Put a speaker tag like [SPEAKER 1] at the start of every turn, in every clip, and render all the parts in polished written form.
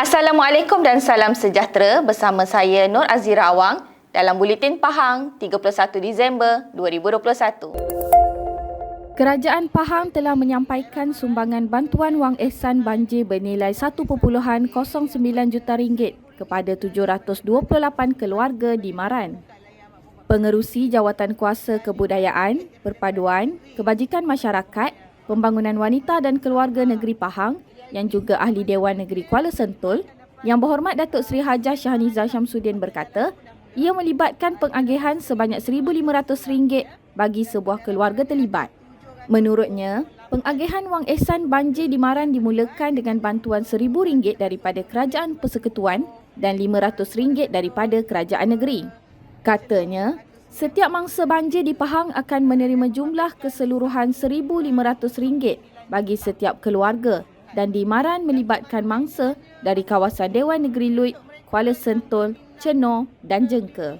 [SPEAKER 1] Assalamualaikum dan salam sejahtera bersama saya Nur Azira Awang dalam Buletin Pahang 31 Disember 2021.
[SPEAKER 2] Kerajaan Pahang telah menyampaikan sumbangan bantuan wang ehsan banjir bernilai 1.09 juta ringgit kepada 728 keluarga di Maran. Pengerusi Jawatan Kuasa Kebudayaan, Perpaduan, Kebajikan Masyarakat, Pembangunan Wanita dan Keluarga Negeri Pahang yang juga Ahli Dewan Negeri Kuala Sentul, Yang Berhormat Datuk Seri Hajah Shahnizah Syamsuddin berkata, ia melibatkan pengagihan sebanyak RM1,500 bagi sebuah keluarga terlibat. Menurutnya, pengagihan wang ehsan banjir di Maran dimulakan dengan bantuan RM1,000 daripada Kerajaan Persekutuan dan RM500 daripada Kerajaan Negeri. Katanya, setiap mangsa banjir di Pahang akan menerima jumlah keseluruhan RM1,500 bagi setiap keluarga dan di Maran melibatkan mangsa dari kawasan Dewan Negeri Luit, Kuala Sentul, Chenor dan Jengka.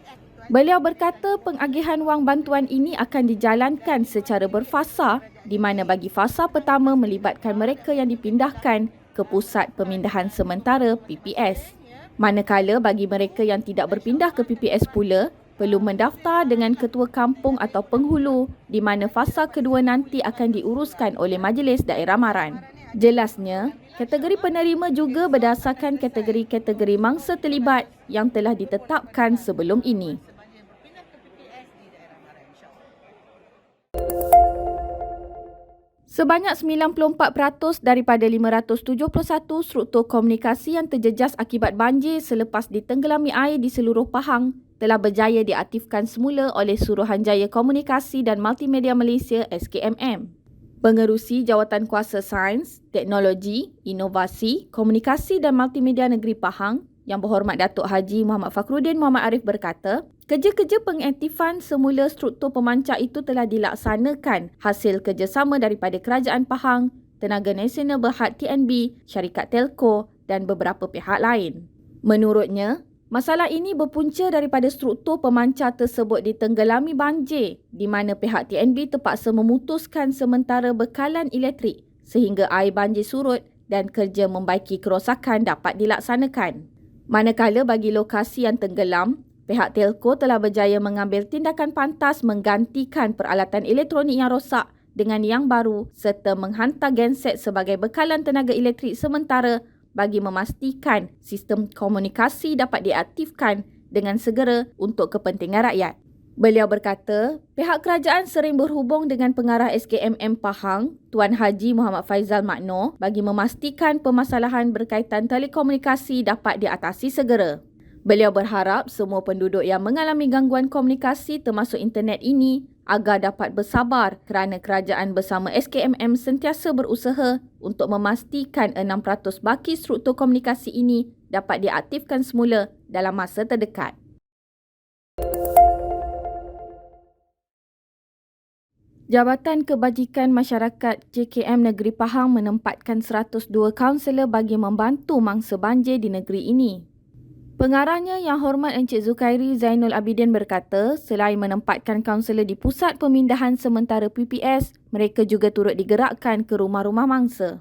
[SPEAKER 2] Beliau berkata pengagihan wang bantuan ini akan dijalankan secara berfasa di mana bagi fasa pertama melibatkan mereka yang dipindahkan ke Pusat Pemindahan Sementara PPS. Manakala bagi mereka yang tidak berpindah ke PPS pula, perlu mendaftar dengan ketua kampung atau penghulu di mana fasa kedua nanti akan diuruskan oleh Majlis Daerah Maran. Jelasnya, kategori penerima juga berdasarkan kategori-kategori mangsa terlibat yang telah ditetapkan sebelum ini. Sebanyak 94% daripada 571 struktur komunikasi yang terjejas akibat banjir selepas ditenggelami air di seluruh Pahang telah berjaya diaktifkan semula oleh Suruhanjaya Komunikasi dan Multimedia Malaysia SKMM. Pengerusi Jawatan Kuasa Sains, Teknologi, Inovasi, Komunikasi dan Multimedia Negeri Pahang, Yang Berhormat Datuk Haji Muhammad Fakhruddin Muhammad Arif berkata, kerja-kerja pengaktifan semula struktur pemancar itu telah dilaksanakan hasil kerjasama daripada Kerajaan Pahang, Tenaga Nasional Berhad TNB, syarikat telco dan beberapa pihak lain. Menurutnya, masalah ini berpunca daripada struktur pemancar tersebut ditenggelami banjir di mana pihak TNB terpaksa memutuskan sementara bekalan elektrik sehingga air banjir surut dan kerja membaiki kerosakan dapat dilaksanakan. Manakala bagi lokasi yang tenggelam, pihak telco telah berjaya mengambil tindakan pantas menggantikan peralatan elektronik yang rosak dengan yang baru serta menghantar genset sebagai bekalan tenaga elektrik sementara bagi memastikan sistem komunikasi dapat diaktifkan dengan segera untuk kepentingan rakyat. Beliau berkata, pihak kerajaan sering berhubung dengan pengarah SKMM Pahang, Tuan Haji Muhammad Faizal Makno bagi memastikan permasalahan berkaitan telekomunikasi dapat diatasi segera. Beliau berharap semua penduduk yang mengalami gangguan komunikasi termasuk internet ini agar dapat bersabar kerana kerajaan bersama SKMM sentiasa berusaha untuk memastikan 6% baki struktur komunikasi ini dapat diaktifkan semula dalam masa terdekat. Jabatan Kebajikan Masyarakat JKM Negeri Pahang menempatkan 102 kaunselor bagi membantu mangsa banjir di negeri ini. Pengarahnya Yang Hormat Encik Zukairi Zainul Abidin berkata, selain menempatkan kaunselor di Pusat Pemindahan Sementara PPS, mereka juga turut digerakkan ke rumah-rumah mangsa.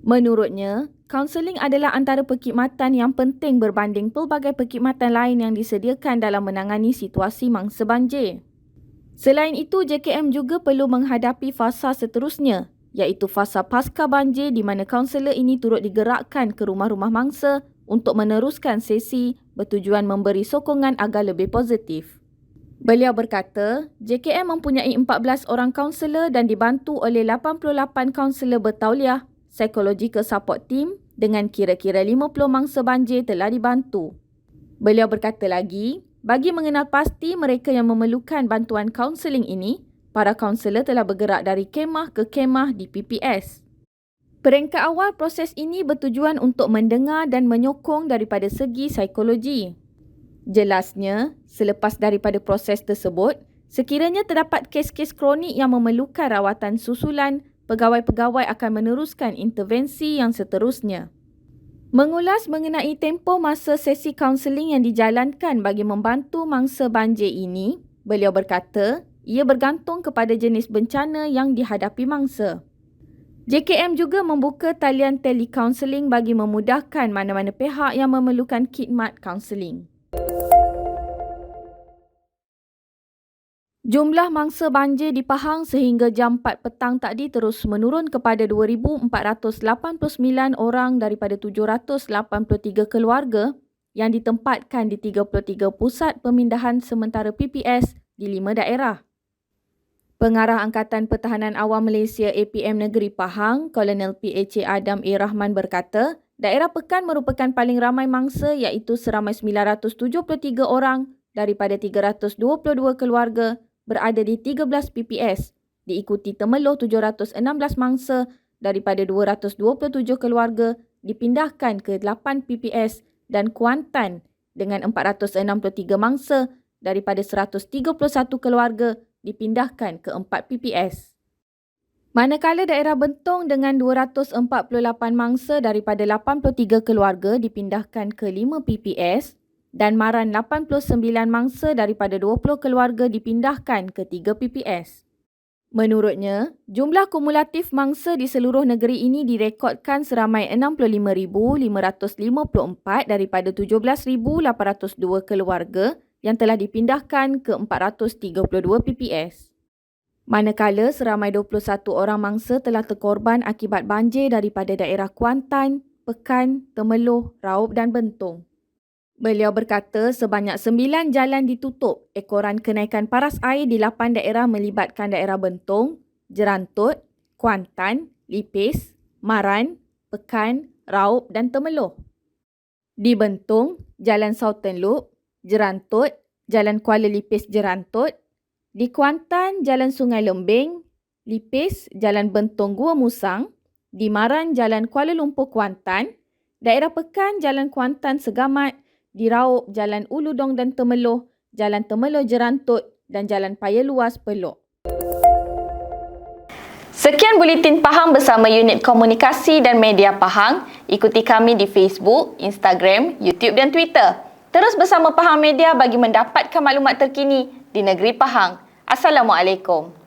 [SPEAKER 2] Menurutnya, kaunseling adalah antara perkhidmatan yang penting berbanding pelbagai perkhidmatan lain yang disediakan dalam menangani situasi mangsa banjir. Selain itu, JKM juga perlu menghadapi fasa seterusnya, iaitu fasa pasca banjir di mana kaunselor ini turut digerakkan ke rumah-rumah mangsa untuk meneruskan sesi bertujuan memberi sokongan agar lebih positif. Beliau berkata, JKM mempunyai 14 orang kaunselor dan dibantu oleh 88 kaunselor bertauliah, psychological support team dengan kira-kira 50 mangsa banjir telah dibantu. Beliau berkata lagi, bagi mengenal pasti mereka yang memerlukan bantuan kaunseling ini, para kaunselor telah bergerak dari kemah ke kemah di PPS. Peringkat awal proses ini bertujuan untuk mendengar dan menyokong daripada segi psikologi. Jelasnya, selepas daripada proses tersebut, sekiranya terdapat kes-kes kronik yang memerlukan rawatan susulan, pegawai-pegawai akan meneruskan intervensi yang seterusnya. Mengulas mengenai tempoh masa sesi kaunseling yang dijalankan bagi membantu mangsa banjir ini, beliau berkata, ia bergantung kepada jenis bencana yang dihadapi mangsa. JKM juga membuka talian telecounselling bagi memudahkan mana-mana pihak yang memerlukan khidmat kaunseling. Jumlah mangsa banjir di Pahang sehingga jam 4 petang tadi terus menurun kepada 2,489 orang daripada 783 keluarga yang ditempatkan di 33 pusat pemindahan sementara PPS di 5 daerah. Pengarah Angkatan Pertahanan Awam Malaysia APM Negeri Pahang, Kolonel PHA Adam A. Rahman berkata, daerah Pekan merupakan paling ramai mangsa iaitu seramai 973 orang daripada 322 keluarga berada di 13 PPS, diikuti Temeloh 716 mangsa daripada 227 keluarga dipindahkan ke 8 PPS dan Kuantan dengan 463 mangsa daripada 131 keluarga dipindahkan ke 4 PPS. Manakala daerah Bentong dengan 248 mangsa daripada 83 keluarga dipindahkan ke 5 PPS dan Maran 89 mangsa daripada 20 keluarga dipindahkan ke 3 PPS. Menurutnya, jumlah kumulatif mangsa di seluruh negeri ini direkodkan seramai 65,554 daripada 17,802 keluarga yang telah dipindahkan ke 432 PPS. Manakala seramai 21 orang mangsa telah terkorban akibat banjir daripada daerah Kuantan, Pekan, Temeloh, Raub dan Bentong. Beliau berkata sebanyak 9 jalan ditutup ekoran kenaikan paras air di 8 daerah melibatkan daerah Bentong, Jerantut, Kuantan, Lipis, Maran, Pekan, Raub dan Temeloh. Di Bentong, Jalan Southern Loop, Jerantut, Jalan Kuala Lipis Jerantut, di Kuantan, Jalan Sungai Lembing, Lipis, Jalan Bentong Gua Musang, di Maran, Jalan Kuala Lumpur Kuantan, daerah Pekan, Jalan Kuantan Segamat, di Raub, Jalan Uludong dan Temeloh, Jalan Temeloh Jerantut dan Jalan Paya Luas Pelok.
[SPEAKER 1] Sekian Buletin Pahang bersama Unit Komunikasi dan Media Pahang. Ikuti kami di Facebook, Instagram, YouTube dan Twitter. Terus bersama Pahang Media bagi mendapatkan maklumat terkini di negeri Pahang. Assalamualaikum.